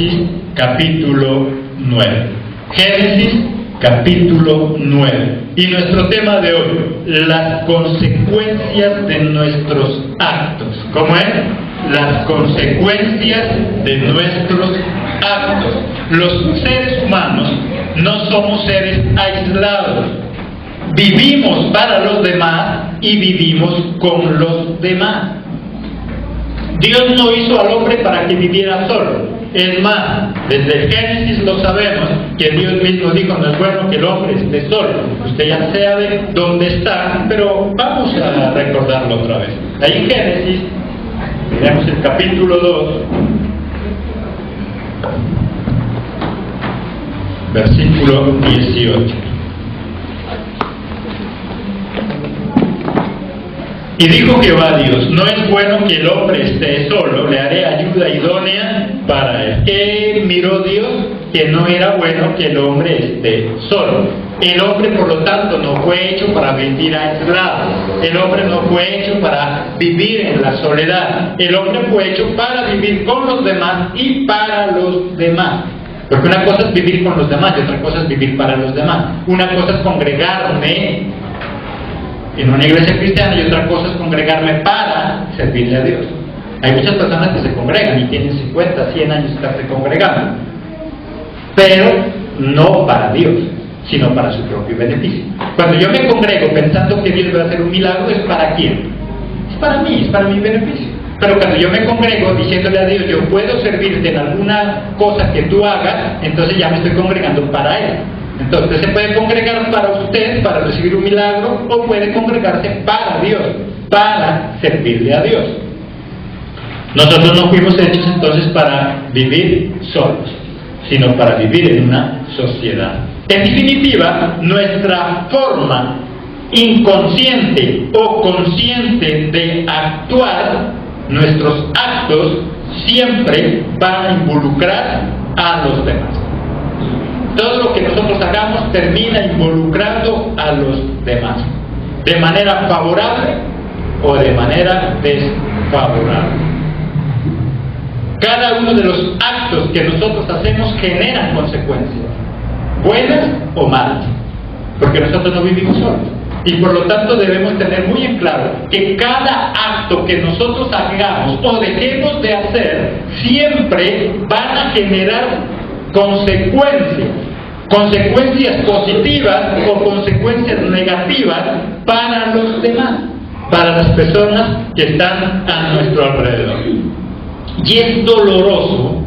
Génesis capítulo 9. Génesis capítulo 9. Y nuestro tema de hoy, las consecuencias de nuestros actos. ¿Cómo es? Las consecuencias de nuestros actos. Los seres humanos no somos seres aislados. Vivimos para los demás y vivimos con los demás. Dios no hizo al hombre para que viviera solo. Es más, desde el Génesis lo sabemos, que Dios mismo dijo, no es bueno que el hombre esté solo. Usted ya sabe dónde está, pero vamos a recordarlo otra vez. Ahí en Génesis, miremos el capítulo 2, versículo 18. Y dijo Jehová Dios, no es bueno que el hombre esté solo, le haré ayuda idónea para él. ¿Qué miró Dios? Que no era bueno que el hombre esté solo. El hombre, por lo tanto, no fue hecho para vivir aislado. El hombre no fue hecho para vivir en la soledad. El hombre fue hecho para vivir con los demás y para los demás. Porque una cosa es vivir con los demás y otra cosa es vivir para los demás. Una cosa es congregarme en una iglesia cristiana y otra cosa es congregarme para servirle a Dios. Hay muchas personas que se congregan y tienen 50, 100 años de estarse congregando, pero no para Dios, sino para su propio beneficio. Cuando yo me congrego pensando que Dios va a hacer un milagro, ¿es para quién? Es para mí, es para mi beneficio. Pero cuando yo me congrego diciéndole a Dios, yo puedo servirte en alguna cosa que tú hagas, entonces ya me estoy congregando para Él. Entonces usted se puede congregar para usted, para recibir un milagro, o puede congregarse para Dios, para servirle a Dios. Nosotros no fuimos hechos entonces para vivir solos, sino para vivir en una sociedad. En definitiva, nuestra forma inconsciente o consciente de actuar, nuestros actos, siempre van a involucrar a los demás. Todo lo que nosotros hagamos termina involucrando a los demás, de manera favorable o de manera desfavorable. Cada uno de los actos que nosotros hacemos generan consecuencias, buenas o malas, porque nosotros no vivimos solos. Y por lo tanto debemos tener muy en claro que cada acto que nosotros hagamos o dejemos de hacer siempre van a generar consecuencias positivas o consecuencias negativas para los demás, para las personas que están a nuestro alrededor. Y es doloroso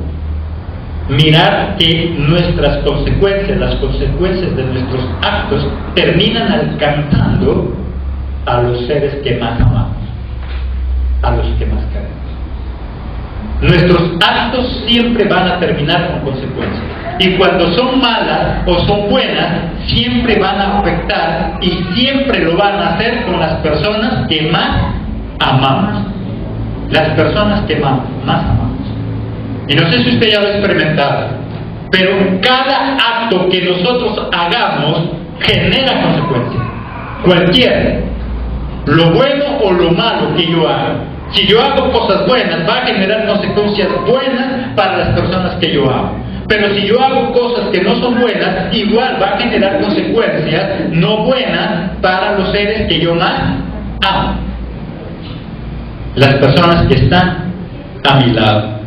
mirar que nuestras consecuencias, las consecuencias de nuestros actos, terminan alcanzando a los seres que más amamos, a los que más queremos. Nuestros actos siempre van a terminar con consecuencias. Y cuando son malas o son buenas, siempre van a afectar y siempre lo van a hacer con las personas que más amamos. Las personas que más amamos. Y no sé si usted ya lo ha experimentado, pero cada acto que nosotros hagamos genera consecuencias. Cualquiera. Lo bueno o lo malo que yo haga. Si yo hago cosas buenas, va a generar consecuencias buenas para las personas que yo amo. Pero si yo hago cosas que no son buenas, igual va a generar consecuencias no buenas para los seres que yo más amo. Las personas que están a mi lado.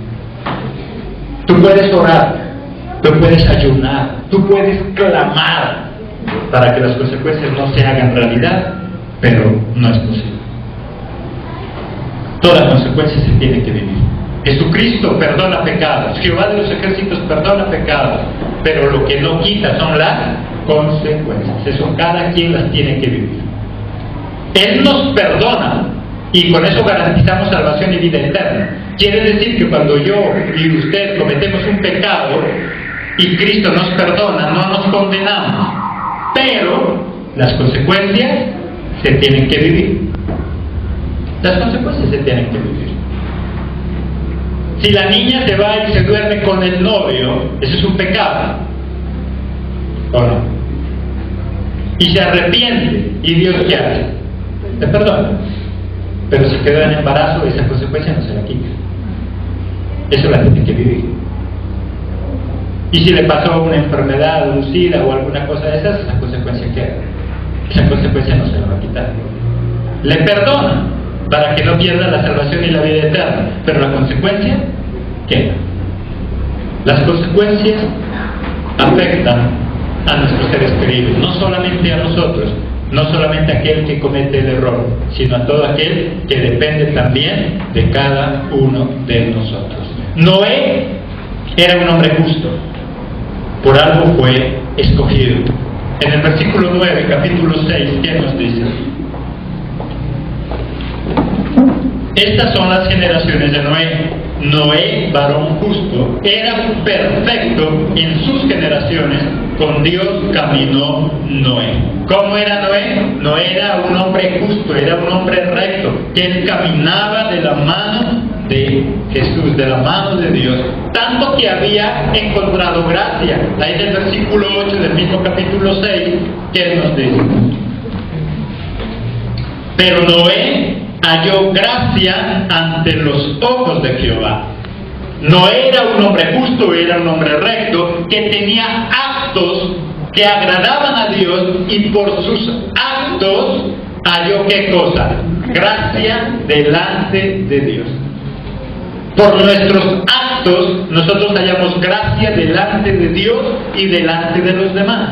Tú puedes orar, tú puedes ayunar, tú puedes clamar para que las consecuencias no se hagan realidad, pero no es posible. Toda consecuencia se tiene que vivir. Jesucristo perdona pecados, Jehová de los ejércitos perdona pecados, pero lo que no quita son las consecuencias. Eso cada quien las tiene que vivir. Él nos perdona y con eso garantizamos salvación y vida eterna. Quiere decir que cuando yo y usted cometemos un pecado y Cristo nos perdona, no nos condenamos, pero las consecuencias se tienen que vivir. Las consecuencias se tienen que vivir. Si la niña se va y se duerme con el novio, eso es un pecado, ¿o no? Y se arrepiente, ¿y Dios qué hace? Te perdona. Pero si quedó en embarazo, esa consecuencia no se la quita. Eso la tiene que vivir. Y si le pasó una enfermedad, un SIDA o alguna cosa de esas, esa consecuencia queda. Esa consecuencia no se la va a quitar. Le perdona para que no pierda la salvación y la vida eterna, pero la consecuencia queda. Las consecuencias afectan a nuestros seres queridos, no solamente a nosotros, no solamente a aquel que comete el error, sino a todo aquel que depende también de cada uno de nosotros. Noé era un hombre justo, por algo fue escogido. En el versículo 9, capítulo 6, ¿qué nos dice? Estas son las generaciones de Noé. Noé, varón justo, era perfecto en sus generaciones, con Dios caminó Noé. ¿Cómo era Noé? Noé era un hombre justo, era un hombre recto, que él caminaba de la mano de Jesús, de la mano de Dios, tanto que había encontrado gracia. Ahí en el versículo 8 del mismo capítulo 6, ¿qué nos dice? Pero Noé halló gracia ante los ojos de Jehová. No era un hombre justo, era un hombre recto, que tenía actos que agradaban a Dios, y por sus actos halló ¿qué cosa? Gracia delante de Dios. Por nuestros actos nosotros hallamos gracia delante de Dios y delante de los demás.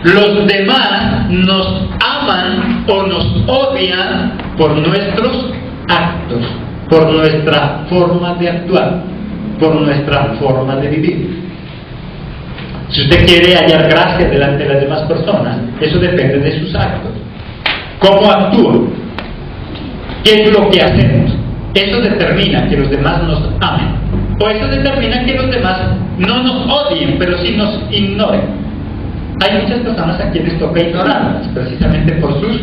Los demás nos aman o nos odian por nuestros actos, por nuestra forma de actuar, por nuestra forma de vivir. Si usted quiere hallar gracia delante de las demás personas, eso depende de sus actos. ¿Cómo actúa? ¿Qué es lo que hacemos? Eso determina que los demás nos amen, o eso determina que los demás no nos odien, pero sí nos ignoren. Hay muchas personas a quienes toca ignorarlas, precisamente por sus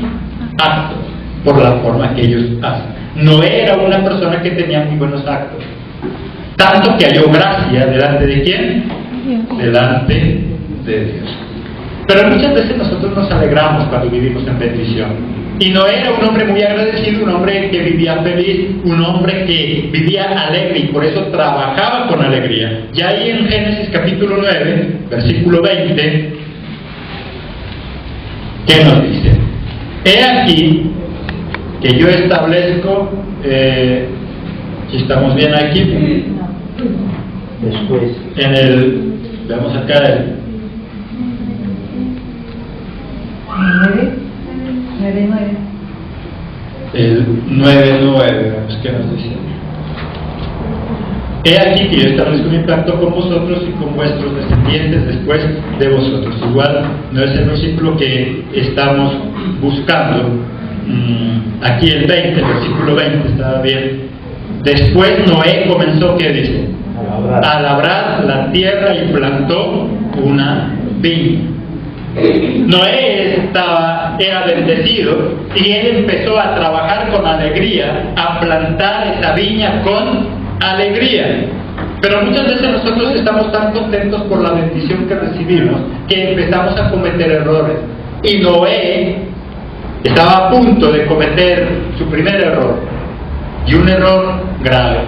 actos, por la forma que ellos hacen. Noé era una persona que tenía muy buenos actos, tanto que halló gracia delante de ¿quién? Delante de Dios. Pero muchas veces nosotros nos alegramos cuando vivimos en bendición. Y Noé era un hombre muy agradecido, un hombre que vivía feliz, un hombre que vivía alegre, y por eso trabajaba con alegría. Y ahí en Génesis capítulo 9, versículo 20, ¿qué nos dice? He aquí que yo establezco, si estamos bien aquí, después, en el, veamos acá, el 9:9, veamos qué nos dice. He aquí que yo establezco mi pacto con vosotros y con vuestros descendientes después de vosotros. Igual no es el versículo que estamos buscando. Aquí el 20, el versículo 20, estaba bien. Después Noé comenzó, ¿qué dice? A labrar la tierra y plantó una viña. Noé era bendecido y él empezó a trabajar con alegría, a plantar esa viña con alegría. Pero muchas veces nosotros estamos tan contentos por la bendición que recibimos que empezamos a cometer errores. Y Noé estaba a punto de cometer su primer error, y un error grave.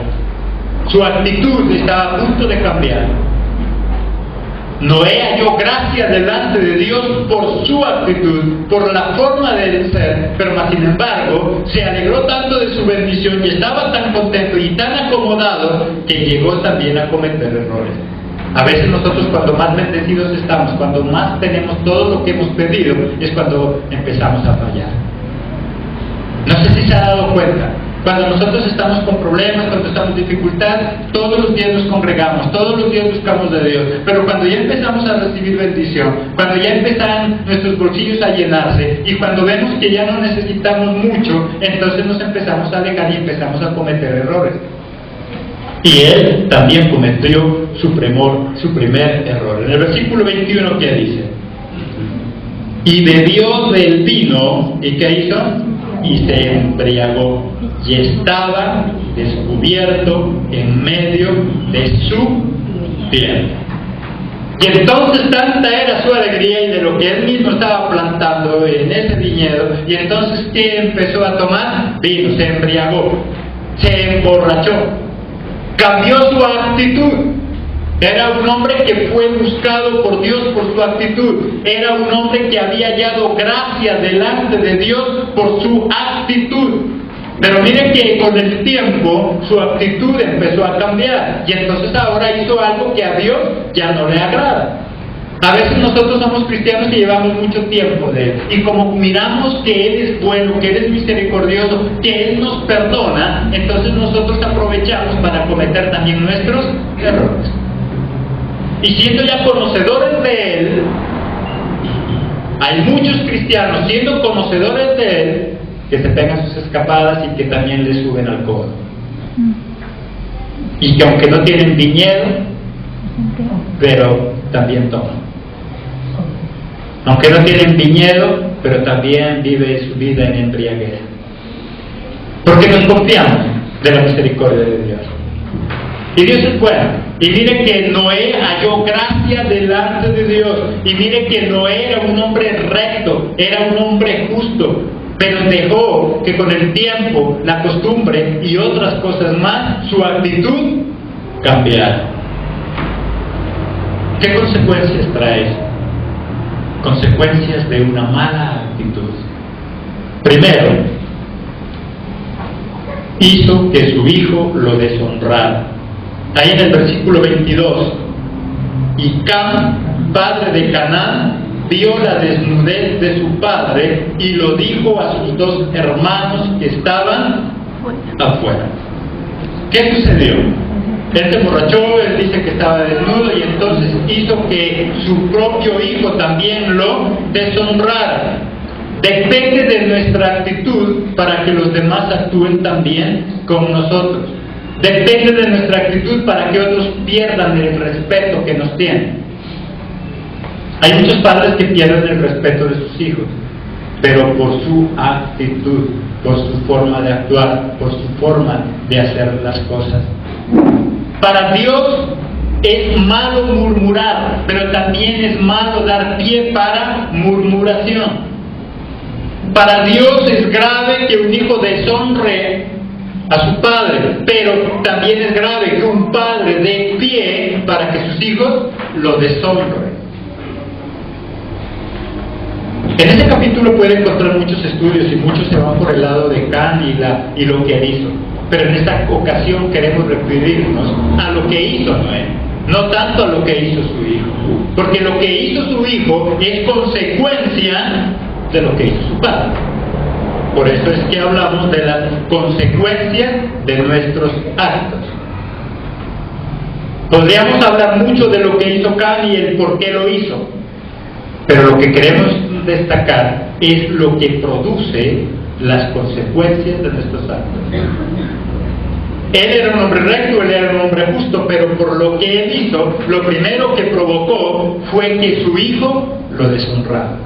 Su actitud estaba a punto de cambiar. Noé halló gracia delante de Dios por su actitud, por la forma de ser, pero más sin embargo se alegró tanto de su bendición y estaba tan contento y tan acomodado que llegó también a cometer errores. A veces nosotros, cuando más bendecidos estamos, cuando más tenemos todo lo que hemos pedido, es cuando empezamos a fallar. No sé si se ha dado cuenta. Cuando nosotros estamos con problemas, cuando estamos en dificultad, todos los días nos congregamos, todos los días buscamos de Dios. Pero cuando ya empezamos a recibir bendición, cuando ya empiezan nuestros bolsillos a llenarse, y cuando vemos que ya no necesitamos mucho, entonces nos empezamos a alejar y empezamos a cometer errores. Y él también cometió su primer error. En el versículo 21, ¿qué dice? Y bebió del vino, ¿y qué hizo? Y se embriagó, y estaba descubierto en medio de su tienda. Y entonces tanta era su alegría y de lo que él mismo estaba plantando en ese viñedo, y entonces ¿qué empezó a tomar? Vino, se embriagó, se emborrachó, cambió su actitud. Era un hombre que fue buscado por Dios por su actitud. Era un hombre que había hallado gracia delante de Dios por su actitud. Pero mire que con el tiempo su actitud empezó a cambiar. Y entonces ahora hizo algo que a Dios ya no le agrada. A veces nosotros somos cristianos y llevamos mucho tiempo de Él. Y como miramos que Él es bueno, que Él es misericordioso, que Él nos perdona, entonces nosotros aprovechamos para cometer también nuestros errores. Y siendo ya conocedores de Él, hay muchos cristianos siendo conocedores de Él, que se pegan sus escapadas y que también le suben al codo. Y que aunque no tienen viñedo, pero también toman. Aunque no tienen viñedo, pero también vive su vida en embriaguez. Porque nos confiamos de la misericordia de Dios. Y Dios es bueno. Y mire que Noé halló gracia delante de Dios. Y mire que Noé era un hombre recto, era un hombre justo. Pero dejó que con el tiempo, la costumbre y otras cosas más, su actitud cambiara. ¿Qué consecuencias trae eso? Consecuencias de una mala actitud. Primero, hizo que su hijo lo deshonrara. Ahí en el versículo 22, y Cam, padre de Canaán, vio la desnudez de su padre y lo dijo a sus dos hermanos que estaban afuera. ¿Qué sucedió? Él se emborrachó, él dice que estaba desnudo y entonces hizo que su propio hijo también lo deshonrara. Depende de nuestra actitud para que los demás actúen también con nosotros. Depende de nuestra actitud para que otros pierdan el respeto que nos tienen. Hay muchos padres que pierden el respeto de sus hijos, pero por su actitud, por su forma de actuar, por su forma de hacer las cosas. Para Dios es malo murmurar, pero también es malo dar pie para murmuración. Para Dios es grave que un hijo deshonre a su padre, pero también es grave que un padre dé pie para que sus hijos lo deshonren. En este capítulo puede encontrar muchos estudios y muchos se van por el lado de Can y lo que él hizo. Pero en esta ocasión queremos referirnos a lo que hizo Noé, no tanto a lo que hizo su hijo. Porque lo que hizo su hijo es consecuencia de lo que hizo su padre. Por eso es que hablamos de las consecuencias de nuestros actos. Podríamos hablar mucho de lo que hizo Can y el por qué lo hizo. Pero lo que queremos destacar es lo que produce las consecuencias de nuestros actos. Él era un hombre recto, él era un hombre justo, pero por lo que él hizo, lo primero que provocó fue que su hijo lo deshonrara.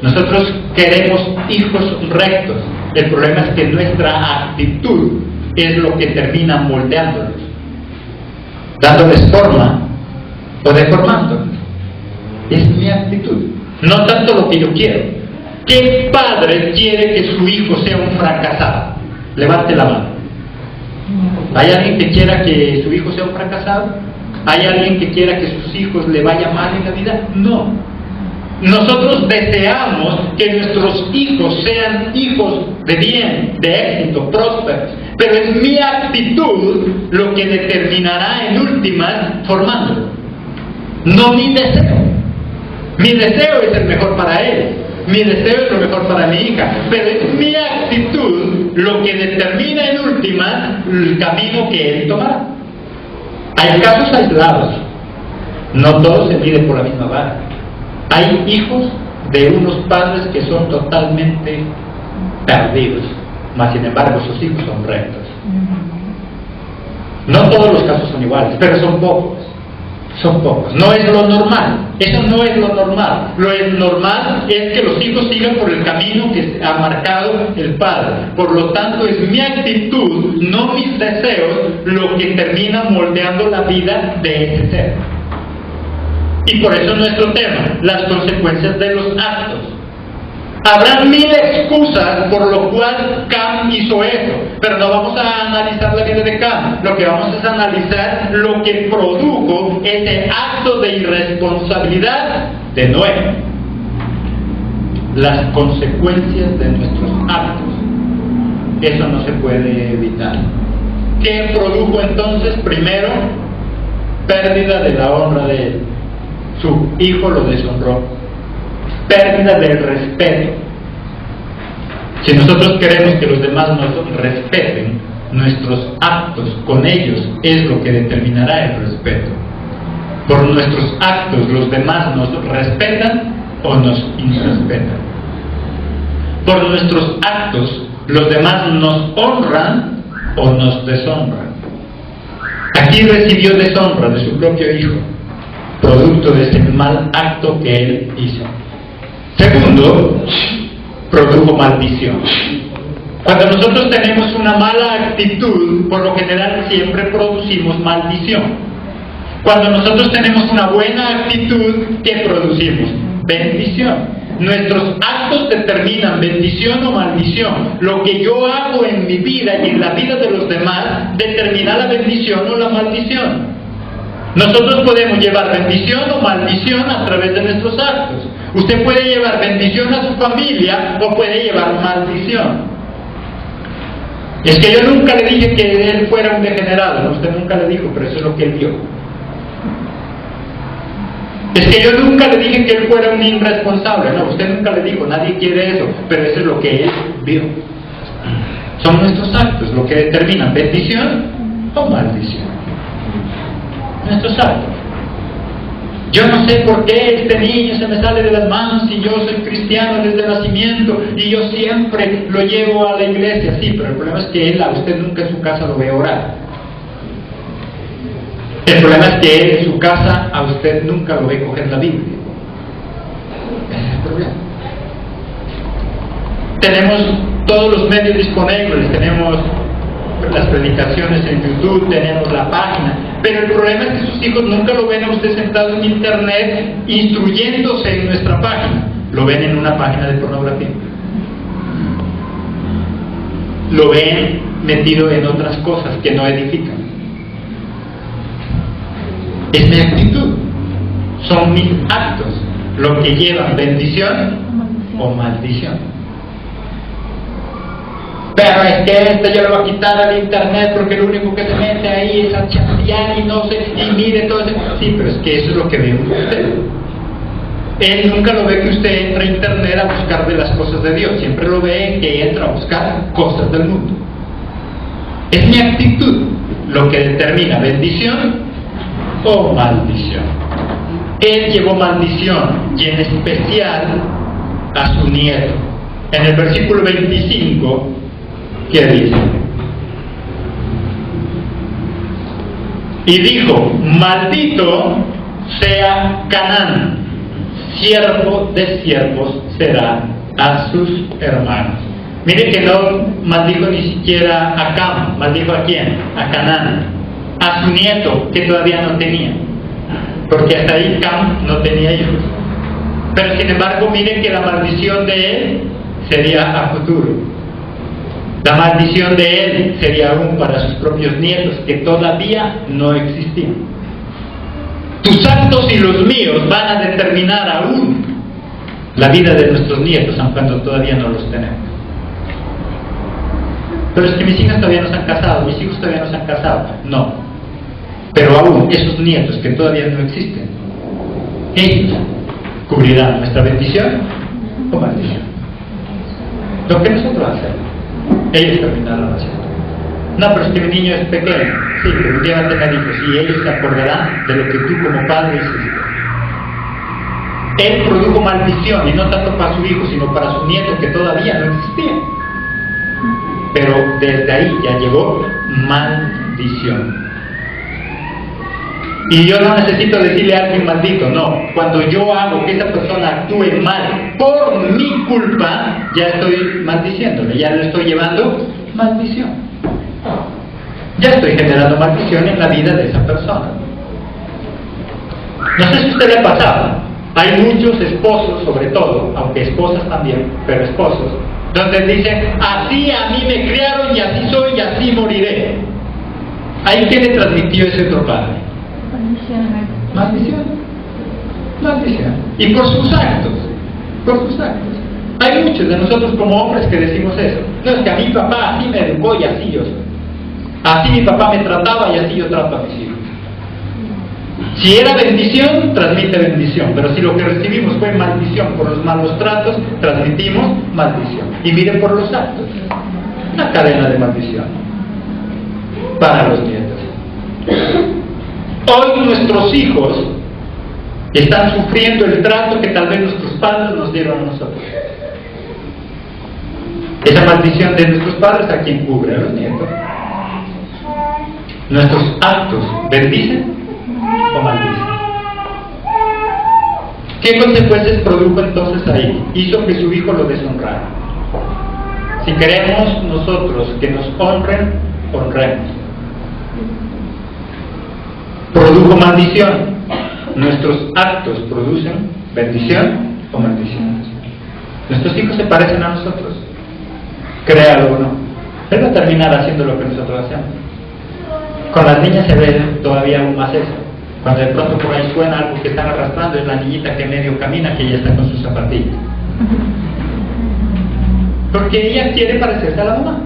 Nosotros queremos hijos rectos. El problema es que nuestra actitud es lo que termina moldeándolos, dándoles forma o deformándolos. Es mi actitud, no tanto lo que yo quiero. ¿Qué padre quiere que su hijo sea un fracasado? Levante la mano. ¿Hay alguien que quiera que su hijo sea un fracasado? ¿Hay alguien que quiera que sus hijos le vaya mal en la vida? No. Nosotros deseamos que nuestros hijos sean hijos de bien, de éxito, prósperos. Pero es mi actitud lo que determinará en últimas formándolo. No mi deseo. Mi deseo es el mejor para él. Mi deseo es lo mejor para mi hija. Pero es mi actitud lo que determina en últimas el camino que él tomará. Hay casos aislados. No todo se mide por la misma vara. Hay hijos de unos padres que son totalmente perdidos, mas sin embargo sus hijos son rectos. No todos los casos son iguales, pero son pocos. Son pocos. No es lo normal. Eso no es lo normal. Lo normal es que los hijos sigan por el camino que ha marcado el padre. Por lo tanto, es mi actitud, no mis deseos, lo que termina moldeando la vida de ese ser. Y por eso nuestro tema, las consecuencias de los actos. Habrán mil excusas por lo cual Cam hizo eso, pero no vamos a analizar la vida de Cam. Lo que vamos es analizar lo que produjo ese acto de irresponsabilidad de Noé. Las consecuencias de nuestros actos. Eso no se puede evitar. ¿Qué produjo entonces? Primero, pérdida de la honra de él. Su hijo lo deshonró. Pérdida del respeto. Si nosotros queremos que los demás nos respeten, nuestros actos con ellos es lo que determinará el respeto. Por nuestros actos los demás nos respetan o nos irrespetan. Por nuestros actos los demás nos honran o nos deshonran. Aquí recibió deshonra de su propio hijo, producto de ese mal acto que él hizo. Segundo, produjo maldición. Cuando nosotros tenemos una mala actitud, por lo general siempre producimos maldición. Cuando nosotros tenemos una buena actitud, ¿qué producimos? Bendición. Nuestros actos determinan bendición o maldición. Lo que yo hago en mi vida y en la vida de los demás determina la bendición o la maldición. Nosotros podemos llevar bendición o maldición a través de nuestros actos. Usted puede llevar bendición a su familia o puede llevar maldición. Es que yo nunca le dije que él fuera un degenerado, no, usted nunca le dijo, pero eso es lo que él vio. Es que yo nunca le dije que él fuera un irresponsable, no, usted nunca le dijo, nadie quiere eso, pero eso es lo que él vio. Son nuestros actos lo que determinan bendición o maldición. Nuestros actos. Yo no sé por qué este niño se me sale de las manos y yo soy cristiano desde nacimiento y yo siempre lo llevo a la iglesia. Sí, pero el problema es que a usted nunca en su casa lo ve orar. El problema es que él en su casa a usted nunca lo ve coger la Biblia. Ese es el problema. Tenemos todos los medios disponibles, tenemos las predicaciones en YouTube, tenemos la página, pero el problema es que sus hijos nunca lo ven a usted sentado en internet instruyéndose en nuestra página, lo ven en una página de pornografía, lo ven metido en otras cosas que no edifican. Es mi actitud, son mis actos lo que llevan bendición o maldición. Pero es que yo lo voy a quitar al internet porque lo único que se mete ahí es a chatear y no sé, y mire todo eso. Sí, pero es que eso es lo que ve usted. Él nunca lo ve que usted entra a internet a buscar de las cosas de Dios, siempre lo ve que entra a buscar cosas del mundo. Es mi actitud lo que determina bendición o maldición. Él llevó maldición y en especial a su nieto. En el versículo 25, ¿qué dice? Y dijo: maldito sea Canaán, siervo de siervos será a sus hermanos. Mire que no maldijo ni siquiera a Cam, maldijo a quién, a Canaán, a su nieto que todavía no tenía, porque hasta ahí Cam no tenía hijos. Pero sin embargo, mire que la maldición de él sería a futuro. La maldición de él sería aún para sus propios nietos, que todavía no existían. Tus actos y los míos van a determinar aún la vida de nuestros nietos, aun cuando todavía no los tenemos. Pero es que mis hijas todavía no se han casado, mis hijos todavía no se han casado. No. Pero aún esos nietos que todavía no existen, ellos cubrirán nuestra bendición o maldición. Lo que nosotros hacemos, ellos terminarán haciendo. No, pero es que mi niño es pequeño. Sí, pero un día va a tener hijos y ellos se acordarán de lo que tú como padre hiciste. Él produjo maldición, y no tanto para su hijo, sino para su nieto que todavía no existía. Pero desde ahí ya llegó maldición. Y yo no necesito decirle a alguien maldito, no. Cuando yo hago que esa persona actúe mal por mi culpa, ya estoy maldiciéndole, ya le estoy llevando maldición. Ya estoy generando maldición en la vida de esa persona. No sé si a usted le ha pasado Hay muchos esposos, sobre todo, aunque esposas también, pero esposos, donde dicen, así a mí me criaron y así soy y así moriré. ¿Ahí qué le transmitió ese otro padre? Maldición. Maldición. Y por sus actos. Por sus actos. Hay muchos de nosotros como hombres que decimos eso. No, es que a mi papá así me educó y así yo soy. Así mi papá me trataba y así yo trato a mis hijos. Si era bendición, transmite bendición, pero si lo que recibimos fue maldición por los malos tratos, transmitimos maldición. Y miren por los actos, una cadena de maldición para los nietos. Hoy nuestros hijos están sufriendo el trato que tal vez nuestros padres nos dieron a nosotros. Esa maldición de nuestros padres, ¿a quién cubre? A los nietos. Nuestros actos bendicen o maldicen. ¿Qué consecuencias produjo entonces ahí? Hizo que su hijo lo deshonrara. Si queremos nosotros que nos honren, honremos. Produjo maldición. Nuestros actos producen bendición o maldición. Nuestros hijos se parecen a nosotros, créalo o no. Él va a terminar haciendo lo que nosotros hacemos. Con las niñas se ve todavía aún más eso. Cuando de pronto por ahí suena algo que están arrastrando, es la niñita que medio camina, que ella está con sus zapatillas. Porque ella quiere parecerse a la mamá.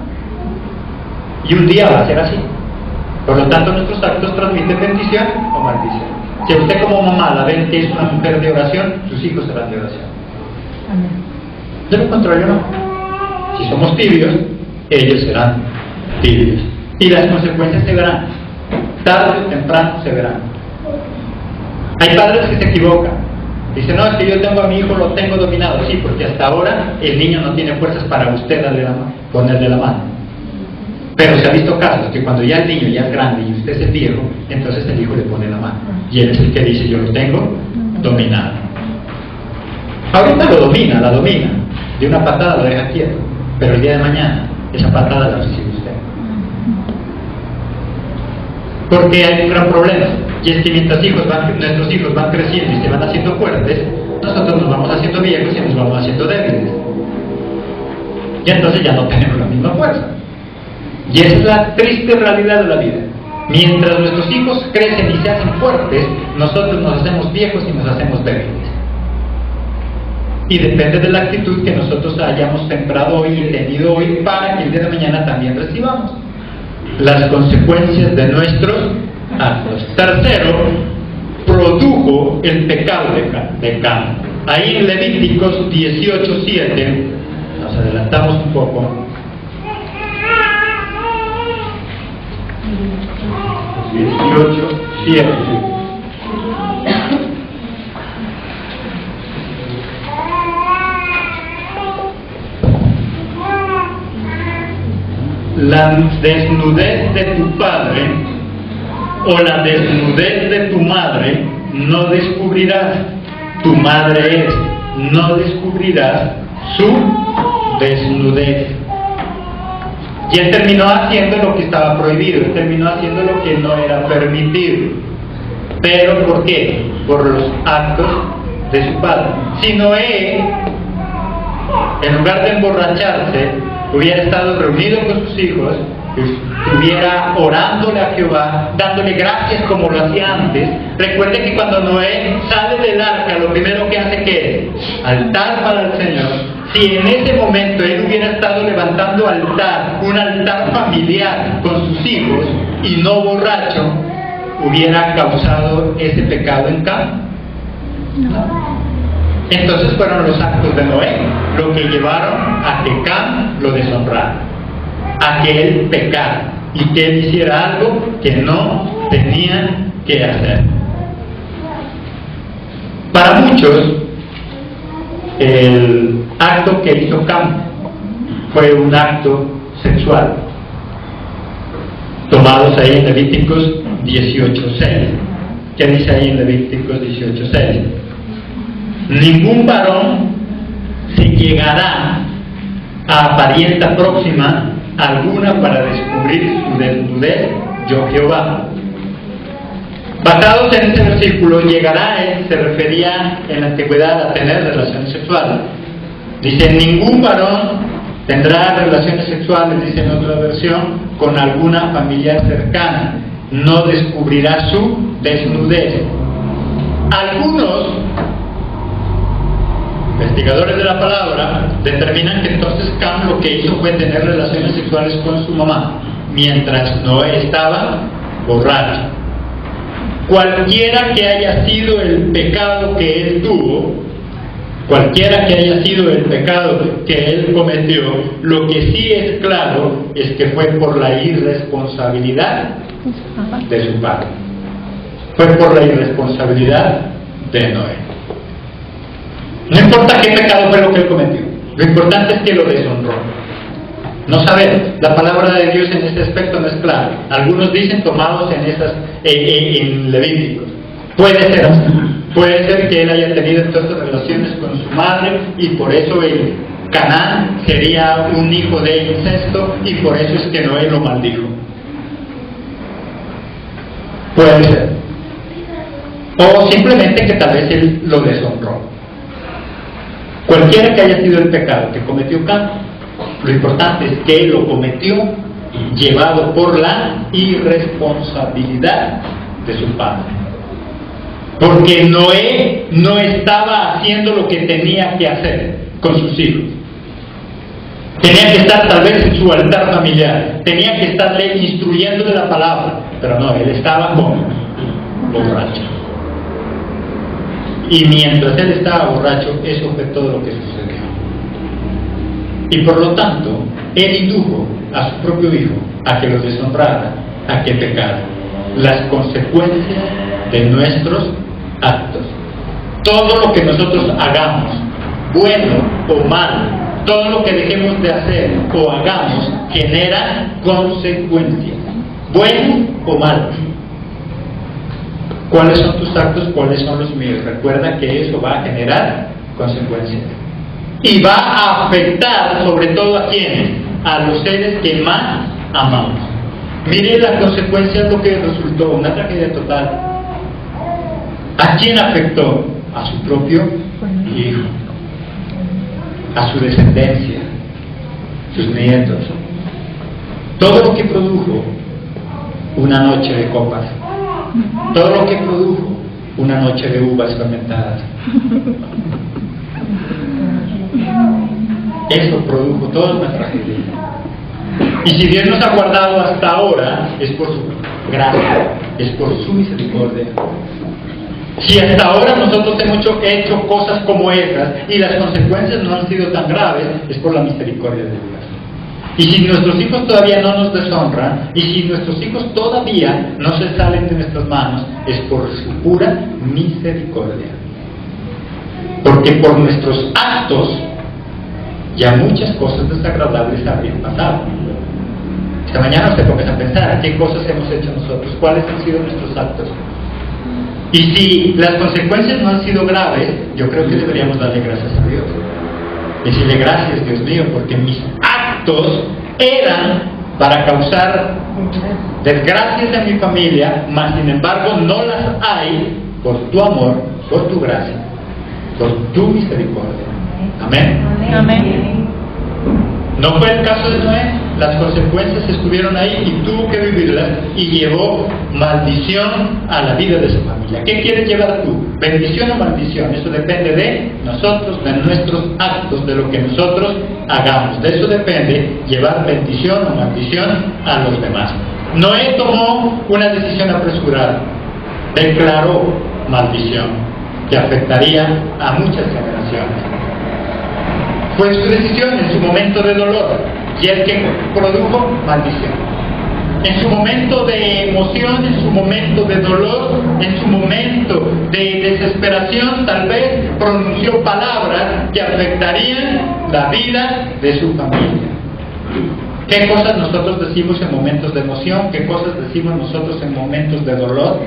Y un día va a ser así. Por lo tanto, nuestros actos transmiten bendición o maldición. Si usted como mamá la ven que es una mujer de oración, sus hijos serán de oración. De lo contrario, no. Si somos tibios, ellos serán tibios. Y las consecuencias se verán. Tarde o temprano se verán. Hay padres que se equivocan. Dicen, no, es que yo tengo a mi hijo, lo tengo dominado. Sí, porque hasta ahora el niño no tiene fuerzas para usted ponerle la mano. Pero se ha visto casos que cuando ya el niño ya es grande y usted es el viejo, entonces el hijo le pone la mano. Y él es el que dice, yo lo tengo dominado. Ahorita lo domina, la domina. De una patada lo deja quieto. Pero el día de mañana, esa patada la recibe usted. Porque hay un gran problema. Y es que mientras nuestros hijos van creciendo y se van haciendo fuertes, nosotros nos vamos haciendo viejos y nos vamos haciendo débiles. Y entonces ya no tenemos la misma fuerza. Y esa es la triste realidad de la vida. Mientras nuestros hijos crecen y se hacen fuertes, nosotros nos hacemos viejos y nos hacemos débiles. Y depende de la actitud que nosotros hayamos sembrado hoy y tenido hoy para que el día de mañana también recibamos las consecuencias de nuestros actos. Tercero, produjo el pecado de Cam. Ahí en Levíticos 18:7, nos adelantamos un poco. 18:7. La desnudez de tu padre o la desnudez de tu madre no descubrirás. Tu madre es, no descubrirás su desnudez. Y él terminó haciendo lo que estaba prohibido, él terminó haciendo lo que no era permitido. ¿Pero por qué? Por los actos de su padre. Si Noé, en lugar de emborracharse, hubiera estado reunido con sus hijos, estuviera orándole a Jehová, dándole gracias como lo hacía antes. Recuerde que cuando Noé sale del arca, lo primero que hace que es altar para el Señor. Si en ese momento él hubiera estado levantando altar, un altar familiar con sus hijos y no borracho, ¿hubiera causado ese pecado en Cam? No. Entonces fueron los actos de Noé lo que llevaron a que Cam lo deshonrara, a que él pecara y que él hiciera algo que no tenía que hacer. Para muchos, el acto que hizo Cam fue un acto sexual, tomados ahí en Levíticos 18:6. ¿Qué dice ahí en Levíticos 18:6? Ningún varón se llegará a parienta próxima alguna para descubrir su desnudez, yo Jehová. Basados en este versículo, llegará él, se refería en la antigüedad a tener relaciones sexuales. Dice, ningún varón tendrá relaciones sexuales, dice en otra versión, con alguna familiar cercana. No descubrirá su desnudez. Algunos investigadores de la palabra determinan que entonces Cam lo que hizo fue tener relaciones sexuales con su mamá, mientras Noé estaba borracho. Cualquiera que haya sido el pecado que él tuvo, cualquiera que haya sido el pecado que él cometió, lo que sí es claro es que fue por la irresponsabilidad de su padre. Fue por la irresponsabilidad de Noé. No importa qué pecado fue lo que él cometió, lo importante es que lo deshonró. No sabemos, la palabra de Dios en este aspecto no es clara. Algunos dicen tomados en Levíticos. Puede ser así. Puede ser que él haya tenido entonces relaciones con su madre y por eso el Canaán sería un hijo de incesto y por eso es que Noé lo maldijo. Puede ser. O simplemente que tal vez él lo deshonró. Cualquiera que haya sido el pecado que cometió Cam, lo importante es que él lo cometió llevado por la irresponsabilidad de su padre. Porque Noé no estaba haciendo lo que tenía que hacer con sus hijos. Tenía que estar tal vez en su altar familiar, tenía que estarle instruyendo de la palabra, pero no, él estaba como borracho. Y mientras él estaba borracho, eso fue todo lo que sucedió. Y por lo tanto, él indujo a su propio hijo a que lo deshonrara, a que pecara. Las consecuencias de nuestros actos. Todo lo que nosotros hagamos, bueno o malo, todo lo que dejemos de hacer o hagamos, genera consecuencias, bueno o malo. ¿Cuáles son tus actos? ¿Cuáles son los míos? Recuerda que eso va a generar consecuencias. Y va a afectar sobre todo a quienes, a los seres que más amamos. Mire las consecuencias, lo que resultó, una tragedia total. ¿A quién afectó? A su propio hijo, a su descendencia, sus nietos. Todo lo que produjo una noche de copas, todo lo que produjo una noche de uvas fermentadas. Eso produjo toda una tragedia. Y si Dios nos ha guardado hasta ahora, es por su gracia, es por su misericordia. Si hasta ahora nosotros hemos hecho cosas como esas y las consecuencias no han sido tan graves, es por la misericordia de Dios. Y si nuestros hijos todavía no nos deshonran, y si nuestros hijos todavía no se salen de nuestras manos, es por su pura misericordia. Porque por nuestros actos ya muchas cosas desagradables habrían pasado. Esta mañana usted comienza a pensar qué cosas hemos hecho nosotros, cuáles han sido nuestros actos. Y si las consecuencias no han sido graves, yo creo que deberíamos darle gracias a Dios. Decirle gracias, Dios mío, porque mis actos eran para causar desgracias en mi familia, mas sin embargo no las hay por tu amor, por tu gracia, por tu misericordia. Amén. Amén. No fue el caso de Noé, las consecuencias estuvieron ahí y tuvo que vivirlas y llevó maldición a la vida de su familia. ¿Qué quieres llevar tú? ¿Bendición o maldición? Eso depende de nosotros, de nuestros actos, de lo que nosotros hagamos. De eso depende llevar bendición o maldición a los demás. Noé tomó una decisión apresurada, declaró maldición que afectaría a muchas generaciones. Fue su decisión en su momento de dolor y el que produjo maldición. En su momento de emoción, en su momento de dolor, en su momento de desesperación, tal vez pronunció palabras que afectarían la vida de su familia. ¿Qué cosas nosotros decimos en momentos de emoción? ¿Qué cosas decimos nosotros en momentos de dolor?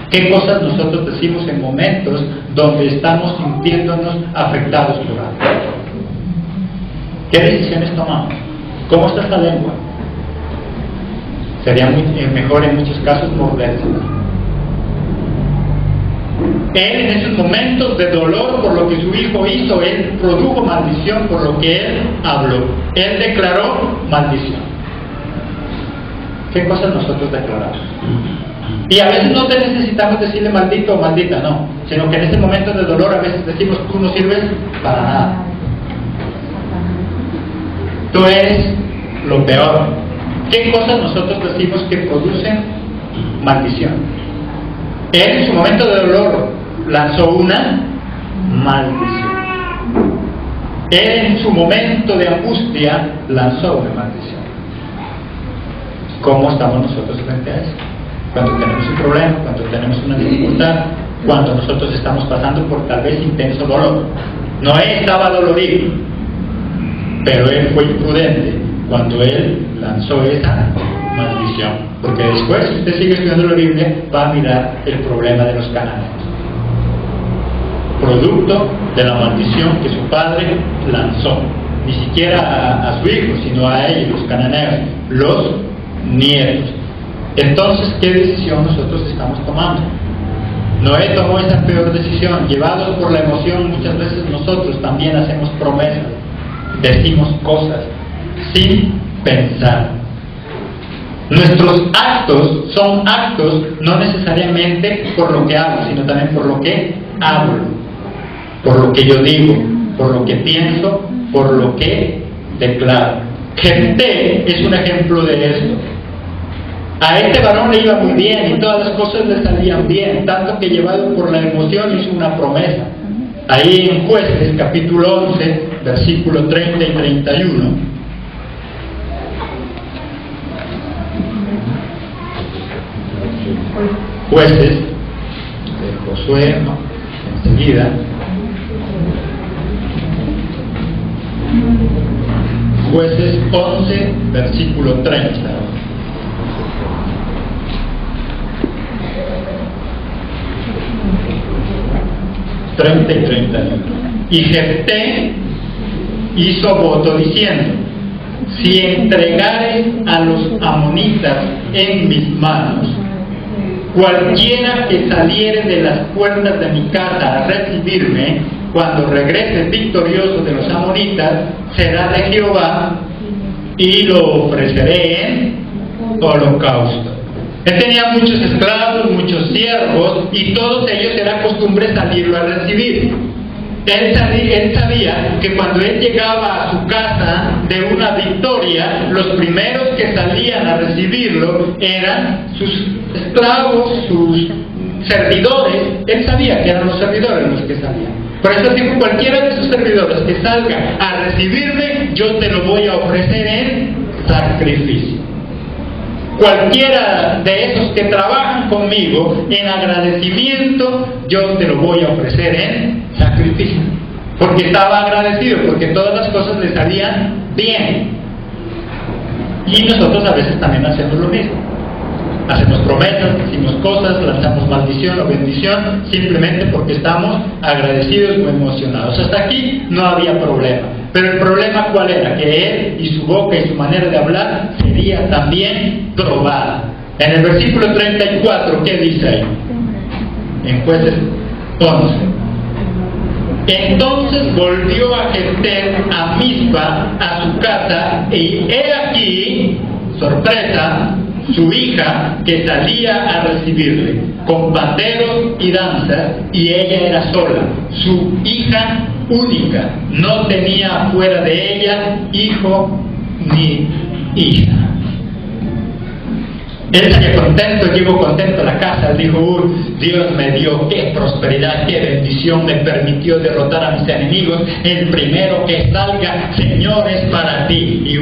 ¿Qué cosas nosotros decimos en momentos donde estamos sintiéndonos afectados por algo? ¿Qué decisiones tomamos? ¿Cómo está esta lengua? Sería mejor en muchos casos morderse. Él en esos momentos de dolor por lo que su hijo hizo, él produjo maldición por lo que él habló. Él declaró maldición. ¿Qué cosas nosotros declaramos? Y a veces no te necesitamos decirle maldito o maldita, no, sino que en ese momento de dolor a veces decimos, tú no sirves para nada. Tú eres lo peor. ¿Qué cosas nosotros decimos que producen maldición? Él en su momento de dolor lanzó una maldición. Él en su momento de angustia lanzó una maldición. ¿Cómo estamos nosotros frente a eso? Cuando tenemos un problema, cuando tenemos una dificultad, cuando nosotros estamos pasando por tal vez intenso dolor. Noé estaba dolorido, pero él fue imprudente cuando él lanzó esa maldición, porque después, si usted sigue estudiando la Biblia, va a mirar el problema de los cananeos, producto de la maldición que su padre lanzó, ni siquiera a su hijo, sino a ellos, los cananeos, los nietos. Entonces, ¿qué decisión nosotros estamos tomando? Noé tomó esa peor decisión. Llevados por la emoción, muchas veces nosotros también hacemos promesas, decimos cosas sin pensar. Nuestros actos son actos no necesariamente por lo que hago, sino también por lo que hablo, por lo que yo digo, por lo que pienso, por lo que declaro. Jefté es un ejemplo de esto. A este varón le iba muy bien y todas las cosas le salían bien, tanto que llevado por la emoción hizo una promesa. Ahí en Jueces, capítulo 11, versículo 30 y 31. Jueces de Josué, enseguida. Jueces 11, versículo 30. 30 y 31. Y Jefté hizo voto diciendo: si entregares a los amonitas en mis manos, cualquiera que saliere de las puertas de mi casa a recibirme, cuando regrese victorioso de los amonitas, será de Jehová, y lo ofreceré en holocausto. Él tenía muchos esclavos, muchos siervos, y todos ellos era costumbre salirlo a recibir. Él sabía que cuando él llegaba a su casa de una victoria, los primeros que salían a recibirlo eran sus esclavos, sus servidores. Él sabía que eran los servidores los que salían. Por eso dijo: cualquiera de sus servidores que salga a recibirme, yo te lo voy a ofrecer en sacrificio. Cualquiera de esos que trabajan conmigo en agradecimiento, yo te lo voy a ofrecer en sacrificio. Porque estaba agradecido, porque todas las cosas le salían bien. Y nosotros a veces también hacemos lo mismo. Hacemos promesas, decimos cosas, lanzamos maldición o bendición, simplemente porque estamos agradecidos o emocionados. Hasta aquí no había problema. Pero el problema, ¿cuál era? Que él y su boca y su manera de hablar sería también probada. En el versículo 34, ¿qué dice ahí? En Jueces 11. Entonces volvió a Jefté a Mizpa, a su casa, y he aquí, sorpresa, su hija que salía a recibirle con panderos y danzas, y ella era sola, su hija única, no tenía fuera de ella hijo ni hija. Él salía contento, llegó contento a la casa, dijo: Dios me dio, qué prosperidad, qué bendición, me permitió derrotar a mis enemigos, el primero que salga, Señor, es para ti. Y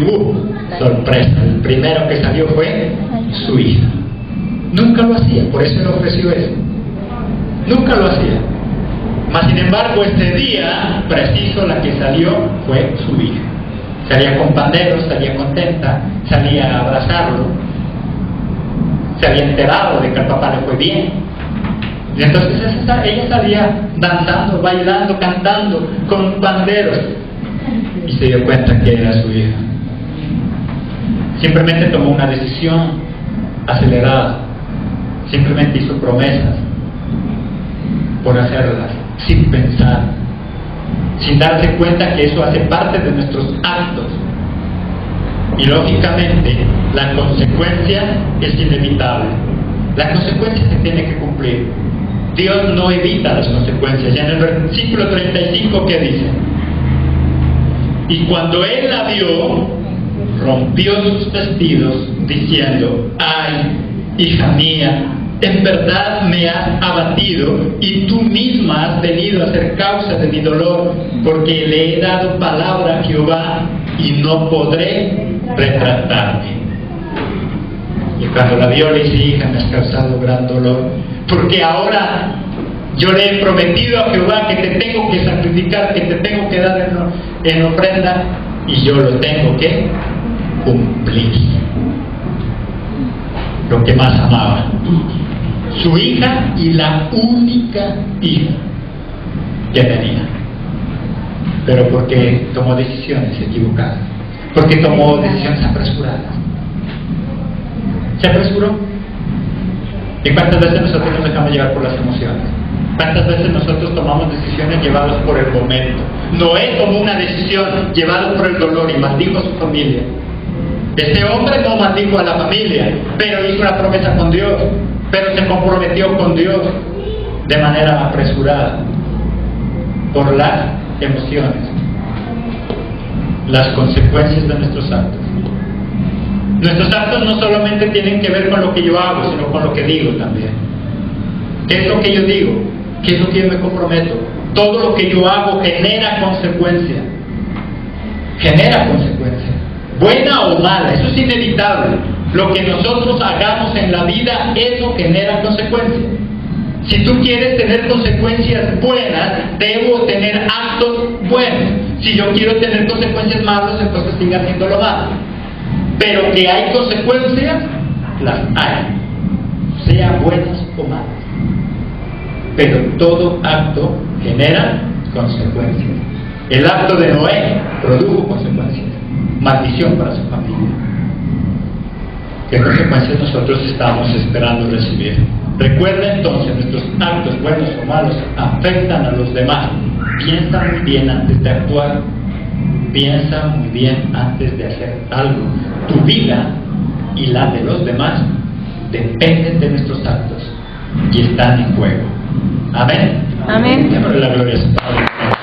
sorpresa, el primero que salió fue su hija. Nunca lo hacía, por eso le ofreció eso. Nunca lo hacía. Mas sin embargo, este día preciso la que salió fue su hija. Salía con panderos, salía contenta, salía a abrazarlo. Se había enterado de que al papá le fue bien. Y entonces ella salía danzando, bailando, cantando con panderos. Y se dio cuenta que era su hija. Simplemente tomó una decisión acelerada. Simplemente hizo promesas. por hacerlas, sin pensar, sin darse cuenta que eso hace parte de nuestros actos. Y lógicamente la consecuencia es inevitable. La consecuencia se tiene que cumplir. Dios no evita las consecuencias. Ya en el versículo 35, ¿qué dice? Y cuando él la vio, rompió sus vestidos, diciendo: ay, hija mía, en verdad me has abatido, y tú misma has venido a ser causa de mi dolor, porque le he dado palabra a Jehová, y no podré retractarme. Y cuando la vio, le dice: hija, me has causado gran dolor, porque ahora yo le he prometido a Jehová que te tengo que sacrificar, que te tengo que dar en ofrenda, y yo lo tengo que cumplir. Lo que más amaba, su hija, y la única hija que tenía, pero porque tomó decisiones equivocadas, porque tomó decisiones apresuradas. Se apresuró. ¿Y cuántas veces nosotros nos dejamos llevar por las emociones? ¿Cuántas veces nosotros tomamos decisiones llevadas por el momento? Noé tomó una decisión llevada por el dolor y maldijo a su familia. Este hombre no maldijo a la familia, pero hizo una promesa con Dios, pero se comprometió con Dios de manera apresurada por las emociones, las consecuencias de nuestros actos. Nuestros actos no solamente tienen que ver con lo que yo hago, sino con lo que digo también. ¿Qué es lo que yo digo? ¿Qué es lo que yo me comprometo? Todo lo que yo hago genera consecuencia. Genera consecuencia. Buena o mala, eso es inevitable. Lo que nosotros hagamos en la vida, eso genera consecuencias. Si tú quieres tener consecuencias buenas, debo tener actos buenos. Si yo quiero tener consecuencias malas, entonces siga haciendo lo malo. Pero que hay consecuencias, las hay, sean buenas o malas. Pero todo acto genera consecuencias. El acto de Noé produjo consecuencias, maldición para su familia. ¿Qué consecuencias nosotros estamos esperando recibir? Recuerda entonces, nuestros actos buenos o malos afectan a los demás. Piensa muy bien antes de actuar. Piensa muy bien antes de hacer algo. Tu vida y la de los demás dependen de nuestros actos y están en juego. Amén. Amén. Démosle la gloria a su Padre.